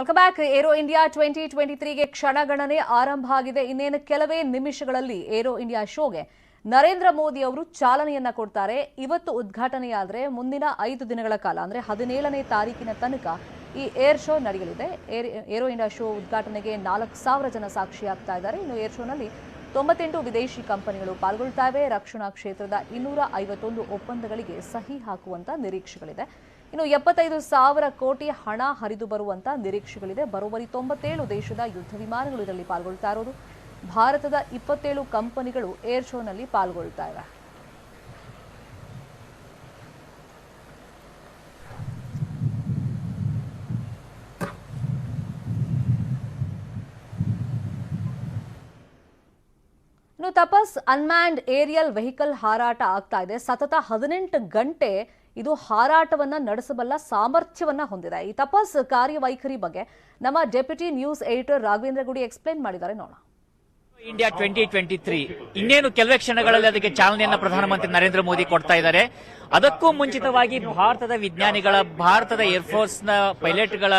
Welcome back. Aero India 2023ಗೆ ಕ್ಷಣಗಣನೆ ಆರಂಭ ಆಗಿದೆ. ಇನ್ನೇನು ಕೆಲವೇ ನಿಮಿಷಗಳಲ್ಲಿ ಏರೋ ಇಂಡಿಯಾ ಶೋಗೆ ನರೇಂದ್ರ ಮೋದಿ ಅವರು ಚಾಲನೆಯನ್ನ ಕೊಡ್ತಾರೆ. ಇವತ್ತು ಉದ್ಘಾಟನೆಯಾದರೆ ಮುಂದಿನ 5 ದಿನಗಳ ಕಾಲ ಅಂದ್ರೆ 17ನೇ ತಾರೀಕಿನ ತನಕ ಈ ಏರ್ ಶೋ ನಡೆಯಲಿದೆ. ಏರೋ ಇಂಡಿಯಾ ಶೋ ಉದ್ಘಾಟನೆಗೆ 4,000 ಜನ ಸಾಕ್ಷಿಯಾಗ್ತಾ ಇದ್ದಾರೆ. ಇನ್ನು ಏರ್ ಶೋನಲ್ಲಿ 98 ವಿದೇಶಿ ಕಂಪನಿಗಳು ಪಾಲ್ಗೊಳ್ತಾ ಇವೆ. ರಕ್ಷಣಾ ಕ್ಷೇತ್ರದ 251 ಒಪ್ಪಂದಗಳಿಗೆ ಸಹಿ ಹಾಕುವಂತ ನಿರೀಕ್ಷೆಗಳಿದೆ. ಇನ್ನು 75,000 ಕೋಟಿ ಹಣ ಹರಿದು ಬರುವಂತ ನಿರೀಕ್ಷೆಗಳಿದೆ. ಬರೋಬ್ಬರಿ 97 ದೇಶದ ಯುದ್ಧ ವಿಮಾನಗಳು ಇದರಲ್ಲಿ ಪಾಲ್ಗೊಳ್ತಾ ಇರೋದು. ಭಾರತದ 27 ಕಂಪನಿಗಳು ಏರ್ ಶೋನಲ್ಲಿ ಪಾಲ್ಗೊಳ್ತಾ ಇವೆ. ಇನ್ನು ತಪಸ್ ಅನ್ಮ್ಯಾನ್ಡ್ ಏರಿಯಲ್ ವೆಹಿಕಲ್ ಹಾರಾಟ ಆಗ್ತಾ ಇದೆ. ಸತತ 18 ಗಂಟೆ ಇದು ಹಾರಾಟವನ್ನ ನಡೆಸಬಲ್ಲ ಸಾಮರ್ಥ್ಯವನ್ನ ಹೊಂದಿದೆ. ಈ ತಪಸ್ ಕಾರ್ಯವೈಖರಿ ಬಗ್ಗೆ ನಮ್ಮ ಡೆಪ್ಯೂಟಿ ನ್ಯೂಸ್ ಎಡಿಟರ್ ರಾಘವೇಂದ್ರ ಗುಡಿ ಎಕ್ಸ್ಪ್ಲೇನ್ ಮಾಡಿದ್ದಾರೆ. ನೋಡೋಣ. ಇಂಡಿಯಾ 2023 ಇನ್ನೇನು ಕೆಲವೇ ಕ್ಷಣಗಳಲ್ಲಿ ಅದಕ್ಕೆ ಚಾಲನೆಯನ್ನ ಪ್ರಧಾನಮಂತ್ರಿ ನರೇಂದ್ರ ಮೋದಿ ಕೊಡ್ತಾ ಇದ್ದಾರೆ. ಅದಕ್ಕೂ ಮುಂಚಿತವಾಗಿ ಭಾರತದ ವಿಜ್ಞಾನಿಗಳ, ಭಾರತದ ಏರ್ಫೋರ್ಸ್ ನ ಪೈಲಟ್ಗಳ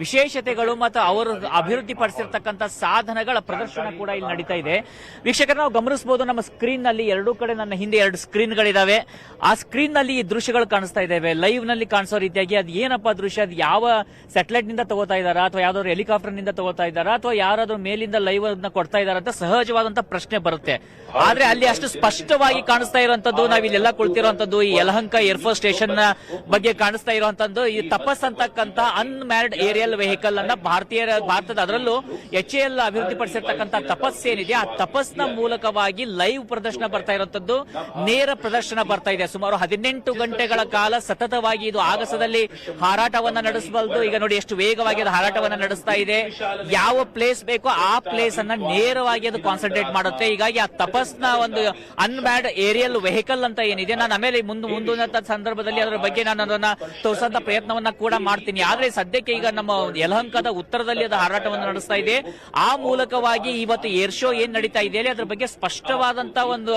ವಿಶೇಷತೆಗಳು ಮತ್ತು ಅವರು ಅಭಿವೃದ್ಧಿ ಪಡಿಸಿರ್ತಕ್ಕಂಥ ಸಾಧನಗಳ ಪ್ರದರ್ಶನ ಕೂಡ ಇಲ್ಲಿ ನಡೀತಾ ಇದೆ. ವೀಕ್ಷಕರು, ನಾವು ಗಮನಿಸಬಹುದು ನಮ್ಮ ಸ್ಕ್ರೀನ್ ನಲ್ಲಿ ಎರಡೂ ಕಡೆ ನನ್ನ ಹಿಂದೆ 2 ಸ್ಕ್ರೀನ್ಗಳಿದಾವೆ. ಆ ಸ್ಕ್ರೀನ್ ನಲ್ಲಿ ಈ ದೃಶ್ಯಗಳು ಕಾಣಿಸ್ತಾ ಇದ್ದಾವೆ. ಲೈವ್ ನಲ್ಲಿ ಕಾಣಿಸೋ ರೀತಿಯಾಗಿ ಅದು ಏನಪ್ಪಾ ದೃಶ್ಯ, ಅದು ಯಾವ ಸ್ಯಾಟಲೈಟ್ ನಿಂದ ತಗೋತಾ ಇದ್ದಾರಾ ಅಥವಾ ಯಾವ್ದಾದ್ರು ಹೆಲಿಕಾಪ್ಟರ್ ನಿಂದ ತಗೋತಾ ಇದ್ದಾರಾ ಅಥವಾ ಯಾರಾದ್ರೂ ಮೇಲಿಂದ ಲೈವ್ ಅನ್ನ ಕೊಡ್ತಾ ಇದ್ದಾರಾ ಅಂತ ಸಹಜವಾದಂತ ಪ್ರಶ್ನೆ ಬರುತ್ತೆ. ಆದ್ರೆ ಅಲ್ಲಿ ಅಷ್ಟು ಸ್ಪಷ್ಟವಾಗಿ ಕಾಣಿಸ್ತಾ ಇರುವಂತದ್ದು, ನಾವಿಲ್ಲೆಲ್ಲ ಕುಳಿತಿರುವಂತದ್ದು ಈ ಯಲಹಂಕ ಏರ್ಫೋರ್ಸ್ ಸ್ಟೇಷನ್ ನ ಬಗ್ಗೆ ಕಾಣಿಸ್ತಾ ಇರುವಂತದ್ದು ಈ ತಪಸ್ ಅಂತಕ್ಕಂಥ ಅನ್ಮ್ಯಾನ್ಡ್ ಏರಿಯಲ್ ವೆಹಿಕಲ್ ಅನ್ನ ಭಾರತದ ಅದರಲ್ಲೂ HAL ಅಭಿವೃದ್ಧಿ ಪಡಿಸಿರ್ತಕ್ಕಂಥ ತಪಸ್ ಏನಿದೆ, ಆ ತಪಸ್ನ ಮೂಲಕವಾಗಿ ಲೈವ್ ಪ್ರದರ್ಶನ ಬರ್ತಾ ಇರುವಂತದ್ದು, ನೇರ ಪ್ರದರ್ಶನ ಬರ್ತಾ ಇದೆ. ಸುಮಾರು 18 ಗಂಟೆಗಳ ಕಾಲ ಸತತವಾಗಿ ಇದು ಆಗಸದಲ್ಲಿ ಹಾರಾಟವನ್ನ ನಡೆಸಬಲ್ದು. ಈಗ ನೋಡಿ ಎಷ್ಟು ವೇಗವಾಗಿ ಅದು ಹಾರಾಟವನ್ನ ನಡೆಸ್ತಾ ಇದೆ. ಯಾವ ಪ್ಲೇಸ್ ಬೇಕೋ ಆ ಪ್ಲೇಸ್ ಅನ್ನ ನೇರವಾಗಿ ಅದು ಕಾನ್ಸಂಟ್ರೇಟ್ ಮಾಡುತ್ತೆ. ಹೀಗಾಗಿ ಆ ತಪಸ್ನ ಒಂದು ಅನ್ಮ್ಯಾನ್ಡ್ ಏರಿಯಲ್ ವೆಹಿಕಲ್ ಅಂತ ಏನಿದೆ, ನಾನು ಆಮೇಲೆ ಮುಂದಿನ ಸಂದರ್ಭದಲ್ಲಿ ಅದರ ಬಗ್ಗೆ ನಾನು ಅದನ್ನ ತೋರಿಸಂತ ಪ್ರಯತ್ನವನ್ನ ಕೂಡ ಮಾಡ್ತೀನಿ. ಆದ್ರೆ ಸದ್ಯಕ್ಕೆ ಈಗ ನಮ್ಮ ಯಲಹಂಕದ ಉತ್ತರದಲ್ಲಿ ಅದು ಹಾರಾಟವನ್ನು ನಡೆಸ್ತಾ ಇದೆ. ಆ ಮೂಲಕವಾಗಿ ಇವತ್ತು ಏರ್ ಶೋ ಏನ್ ನಡೀತಾ ಇದೆ ಅದ್ರ ಬಗ್ಗೆ ಸ್ಪಷ್ಟವಾದಂತ ಒಂದು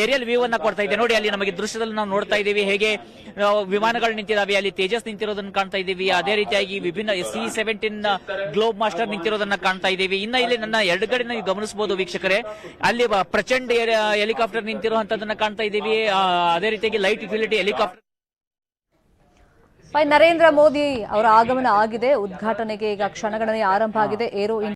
ಏರಿಯಲ್ ವ್ಯೂ ಅನ್ನ ಕೊಡ್ತಾ ಇದೆ. ನೋಡಿ, ಅಲ್ಲಿ ನಮಗೆ ದೃಶ್ಯದಲ್ಲಿ ನಾವು ನೋಡ್ತಾ ಇದ್ದೀವಿ ಹೇಗೆ ವಿಮಾನಗಳು ನಿಂತಿದ್ದಾವೆ. ಅಲ್ಲಿ ತೇಜಸ್ ನಿಂತಿರೋದನ್ನ ಕಾಣ್ತಾ ಇದ್ದೀವಿ. ಅದೇ ರೀತಿಯಾಗಿ ವಿಭಿನ್ನ C-17 ಗ್ಲೋಬ್ ಮಾಸ್ಟರ್ ನಿಂತಿರೋದನ್ನ ಕಾಣ್ತಾ ಇದ್ದೀವಿ. ಇನ್ನ ಇಲ್ಲಿ ನನ್ನ ಎಡಗಡೆ ನೀವು ಗಮನಿಸಬಹುದು ವೀಕ್ಷಕರೇ, ಅಲ್ಲಿ ಪ್ರಚಂಡ್ ಹೆಲಿಕಾಪ್ಟರ್ ನಿಂತಿರುವಂತದನ್ನ ಕಾಣ್ತಾ ಇದ್ದೀವಿ. ಅದೇ ರೀತಿಯಾಗಿ light utility helicopter. Narendra Modi ಅವರ ಆಗಮನ ಆಗಿದೆ. ಉದ್ಘಾಟನೆಗೆ ಈಗ ಕ್ಷಣಗಣನೆ ಆರಂಭ ಆಗಿದೆ. ಏರೋ